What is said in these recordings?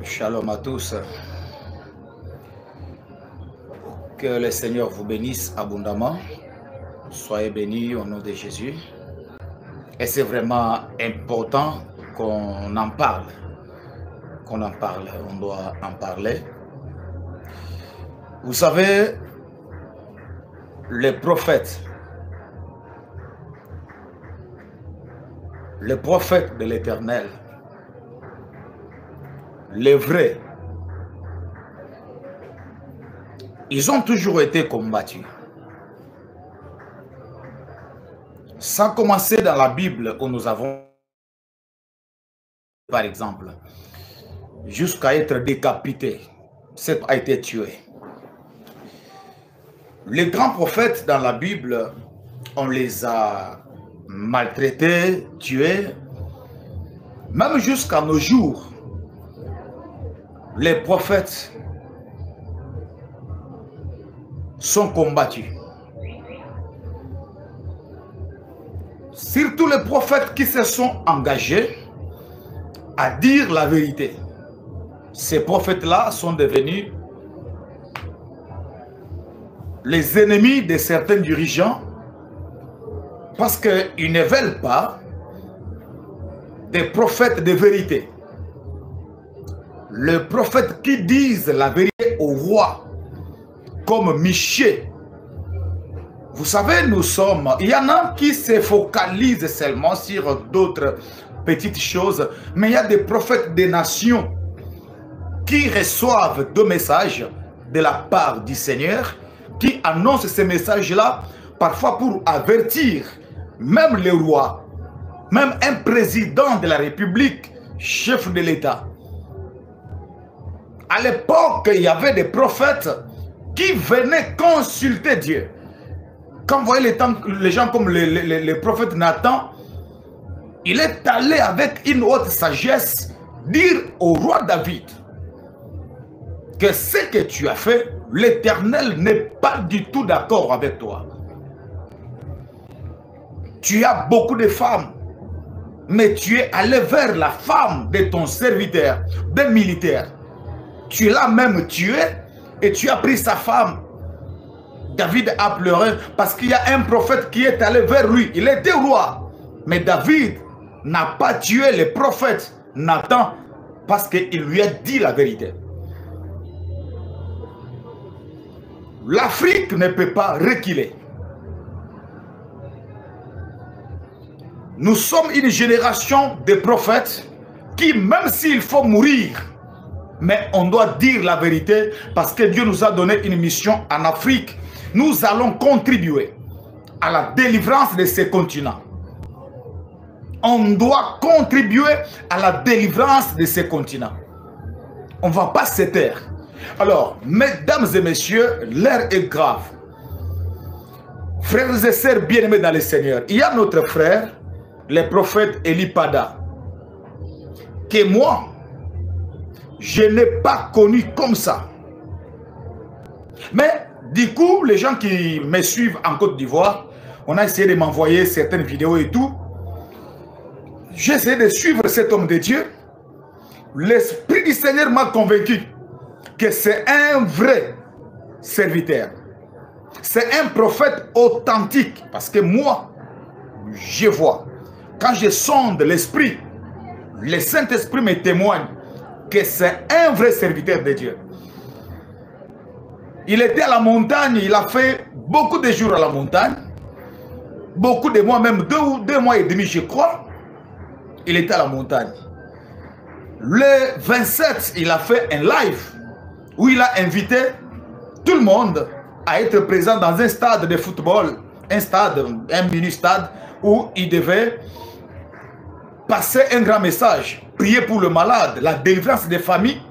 Shalom à tous. Que le Seigneur vous bénisse abondamment. Soyez bénis au nom de Jésus. Et c'est vraiment important qu'on en parle. On doit en parler. Vous savez, les prophètes de l'Éternel, les vrais, ils ont toujours été combattus. Ça a commencé dans la Bible où nous avons, par exemple, jusqu'à être décapité, a été tué. Les grands prophètes dans la Bible, on les a maltraités, tués, même jusqu'à nos jours. Les prophètes sont combattus. Surtout les prophètes qui se sont engagés à dire la vérité. Ces prophètes-là sont devenus les ennemis de certains dirigeants parce qu'ils ne veulent pas des prophètes de vérité. Les prophètes qui disent la vérité au roi, comme Michée. Vous savez, il y en a qui se focalisent seulement sur d'autres petites choses, mais il y a des prophètes des nations qui reçoivent deux messages de la part du Seigneur, qui annoncent ces messages-là, parfois pour avertir même les rois, même un président de la République, chef de l'État. À l'époque, il y avait des prophètes qui venaient consulter Dieu. Quand vous voyez les gens comme le prophète Nathan, il est allé avec une haute sagesse dire au roi David que ce que tu as fait, l'Éternel n'est pas du tout d'accord avec toi. Tu as beaucoup de femmes, mais tu es allé vers la femme de ton serviteur, d'un militaire. Tu l'as même tué et tu as pris sa femme. David a pleuré parce qu'il y a un prophète qui est allé vers lui. Il était roi. Mais David n'a pas tué le prophète Nathan parce qu'il lui a dit la vérité. L'Afrique ne peut pas reculer. Nous sommes une génération de prophètes qui, même s'il faut mourir, mais on doit dire la vérité parce que Dieu nous a donné une mission en Afrique. Nous allons contribuer à la délivrance de ces continents. On doit contribuer à la délivrance de ces continents. On ne va pas se taire. Alors, mesdames et messieurs, l'heure est grave. Frères et sœurs bien-aimés dans le Seigneur, il y a notre frère, le prophète Elipada, que moi, je n'ai pas connu comme ça. Mais du coup, les gens qui me suivent en Côte d'Ivoire, on a essayé de m'envoyer certaines vidéos et tout. J'ai essayé de suivre cet homme de Dieu. L'Esprit du Seigneur m'a convaincu que c'est un vrai serviteur. C'est un prophète authentique. Parce que moi, je vois. Quand je sonde l'Esprit, le Saint-Esprit me témoigne que c'est un vrai serviteur de Dieu. Il était à la montagne, il a fait beaucoup de jours à la montagne, beaucoup de mois, même 2 mois et demi je crois, il était à la montagne. Le 27, il a fait un live où il a invité tout le monde à être présent dans un stade de football, un mini-stade où il devait passer un grand message, prier pour le malade, la délivrance des familles,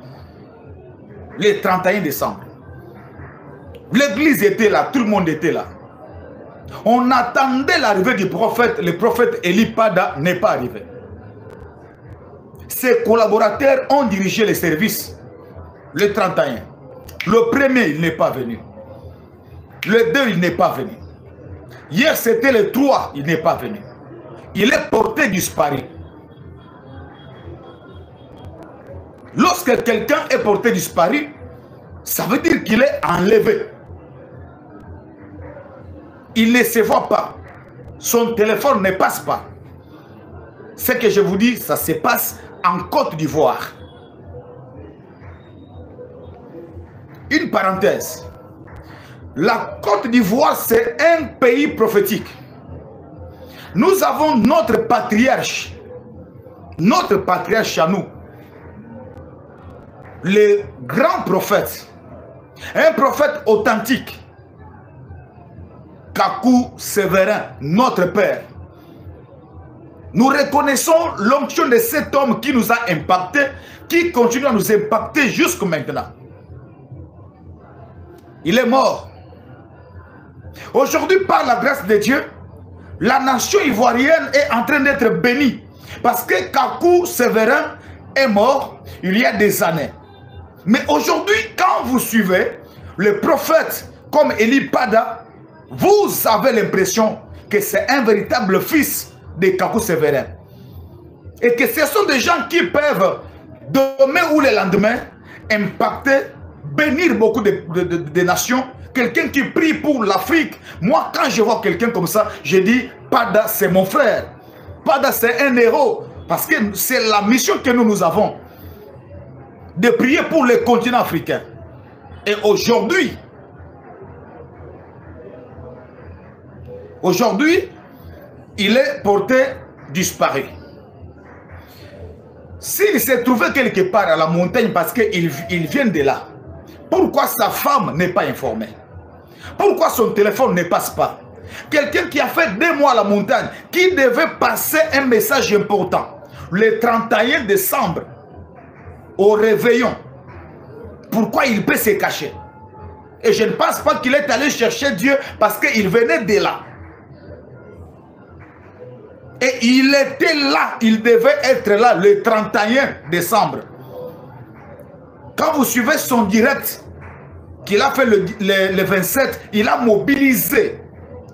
le 31 décembre. L'église était là, tout le monde était là. On attendait l'arrivée du prophète, le prophète Elipada n'est pas arrivé. Ses collaborateurs ont dirigé les services le 31. Le premier, il n'est pas venu. Le 2, il n'est pas venu. Hier, c'était le 3, il n'est pas venu. Il est porté disparu. Lorsque quelqu'un est porté disparu, ça veut dire qu'il est enlevé. Il ne se voit pas. Son téléphone ne passe pas. Ce que je vous dis, ça se passe en Côte d'Ivoire. Une parenthèse. La Côte d'Ivoire, c'est un pays prophétique. Nous avons notre patriarche à nous, le grand prophète, un prophète authentique, Kakou Sévérin, notre père. Nous reconnaissons l'onction de cet homme qui nous a impactés, qui continue à nous impacter jusqu'à maintenant. Il est mort. Aujourd'hui, par la grâce de Dieu, la nation ivoirienne est en train d'être bénie. Parce que Kakou Sévérin est mort il y a des années. Mais aujourd'hui, quand vous suivez le prophète comme Eli Pada, vous avez l'impression que c'est un véritable fils de Kakou Sévérin. Et que ce sont des gens qui peuvent, demain ou le lendemain, impacter, bénir beaucoup de nations. Quelqu'un qui prie pour l'Afrique. Moi, quand je vois quelqu'un comme ça, je dis, Pada, c'est mon frère. Pada, c'est un héros. Parce que c'est la mission que nous avons. De prier pour le continent africain. Et aujourd'hui, il est porté disparu. S'il s'est trouvé quelque part à la montagne parce qu'il vient de là, pourquoi sa femme n'est pas informée? Pourquoi son téléphone ne passe pas? Quelqu'un qui a fait 2 mois à la montagne, qui devait passer un message important, le 31 décembre, au réveillon. Pourquoi il peut se cacher? Et je ne pense pas qu'il est allé chercher Dieu parce qu'il venait de là. Et il était là, il devait être là le 31 décembre. Quand vous suivez son direct qu'il a fait le 27, il a mobilisé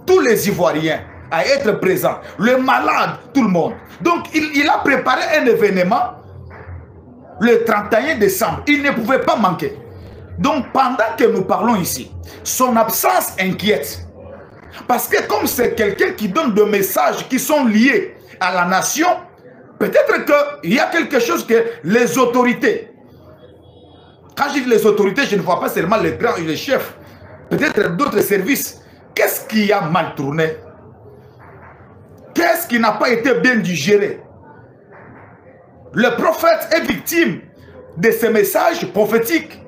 tous les Ivoiriens à être présents. Le malade, tout le monde. Donc il a préparé un événement le 31 décembre. Il ne pouvait pas manquer. Donc pendant que nous parlons ici, son absence inquiète. Parce que comme c'est quelqu'un qui donne des messages qui sont liés à la nation, peut-être qu'il y a quelque chose que les autorités, quand je dis les autorités, je ne vois pas seulement les grands et les chefs, peut-être d'autres services. Qu'est-ce qui a mal tourné? Qu'est-ce qui n'a pas été bien digéré? Le prophète est victime de ces messages prophétiques.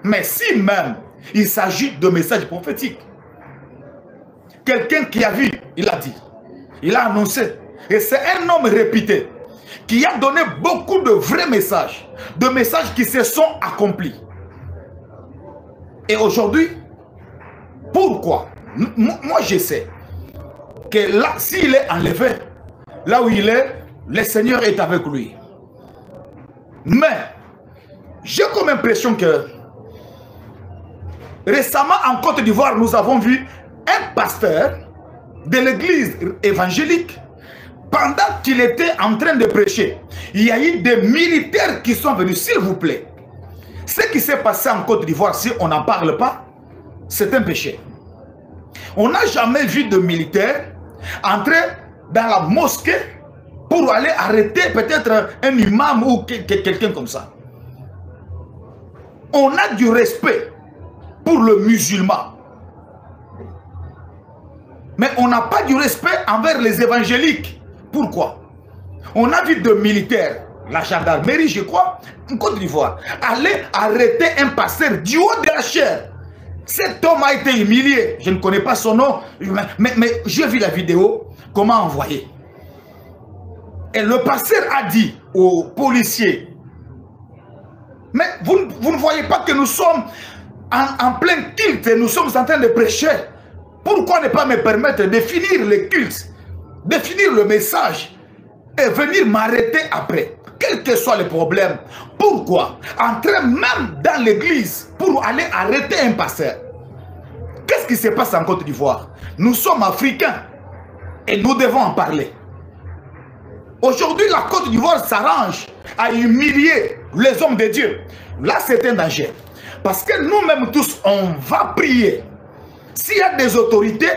Mais si même il s'agit de messages prophétiques, quelqu'un qui a vu, il a dit, il a annoncé. Et c'est un homme réputé qui a donné beaucoup de vrais messages, de messages qui se sont accomplis. Et aujourd'hui, pourquoi? Moi je sais que là, s'il est enlevé, là où il est, le Seigneur est avec lui. Mais j'ai comme impression que récemment en Côte d'Ivoire, nous avons vu un pasteur de l'église évangélique, pendant qu'il était en train de prêcher, il y a eu des militaires qui sont venus, s'il vous plaît. Ce qui s'est passé en Côte d'Ivoire, si on n'en parle pas, c'est un péché. On n'a jamais vu de militaires entrer dans la mosquée pour aller arrêter peut-être un imam ou quelqu'un comme ça. On a du respect pour le musulman. Mais on n'a pas du respect envers les évangéliques. Pourquoi? On a vu de militaires, la gendarmerie, je crois, en Côte d'Ivoire, aller arrêter un pasteur du haut de la chair. Cet homme a été humilié. Je ne connais pas son nom, mais j'ai vu la vidéo, comment envoyer. Et le pasteur a dit aux policiers, mais vous ne voyez pas que nous sommes en plein culte, nous sommes en train de prêcher. Pourquoi ne pas me permettre de finir le culte, de finir le message et venir m'arrêter après, quel que soit le problème? Pourquoi entrer même dans l'église pour aller arrêter un pasteur? Qu'est-ce qui se passe en Côte d'Ivoire? Nous sommes africains et nous devons en parler. Aujourd'hui, la Côte d'Ivoire s'arrange à humilier les hommes de Dieu. Là, c'est un danger. Parce que nous-mêmes tous, on va prier. S'il y a des autorités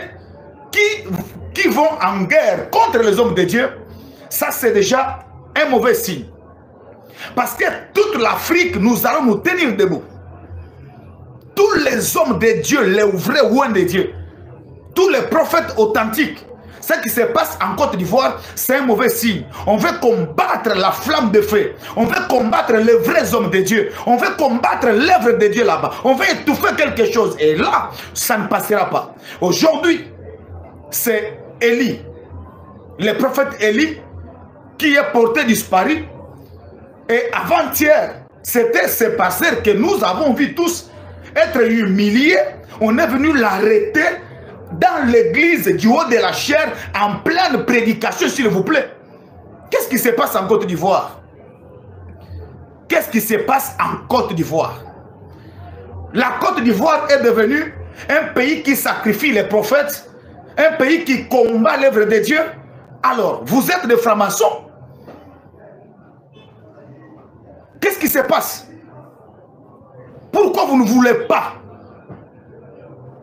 qui vont en guerre contre les hommes de Dieu, ça c'est déjà un mauvais signe. Parce que toute l'Afrique, nous allons nous tenir debout. Tous les hommes de Dieu, les vrais ouins de Dieu, tous les prophètes authentiques, ce qui se passe en Côte d'Ivoire, c'est un mauvais signe. On veut combattre la flamme de feu. On veut combattre les vrais hommes de Dieu. On veut combattre l'œuvre de Dieu là-bas. On veut étouffer quelque chose. Et là, ça ne passera pas. Aujourd'hui, c'est Élie, le prophète Élie, qui est porté disparu. Et avant-hier, c'était ce pasteur que nous avons vu tous être humiliés. On est venu l'arrêter dans l'église du haut de la chair, en pleine prédication, s'il vous plaît. Qu'est-ce qui se passe en Côte d'Ivoire? Qu'est-ce qui se passe en Côte d'Ivoire? La Côte d'Ivoire est devenue un pays qui sacrifie les prophètes, un pays qui combat l'œuvre de Dieu. Alors, vous êtes des francs-maçons. Qu'est-ce qui se passe? Pourquoi vous ne voulez pas?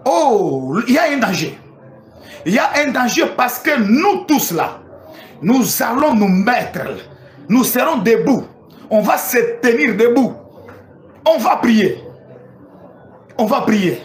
Oh, il y a un danger. Il y a un danger parce que nous tous là, nous allons nous mettre, nous serons debout. On va se tenir debout. On va prier. On va prier.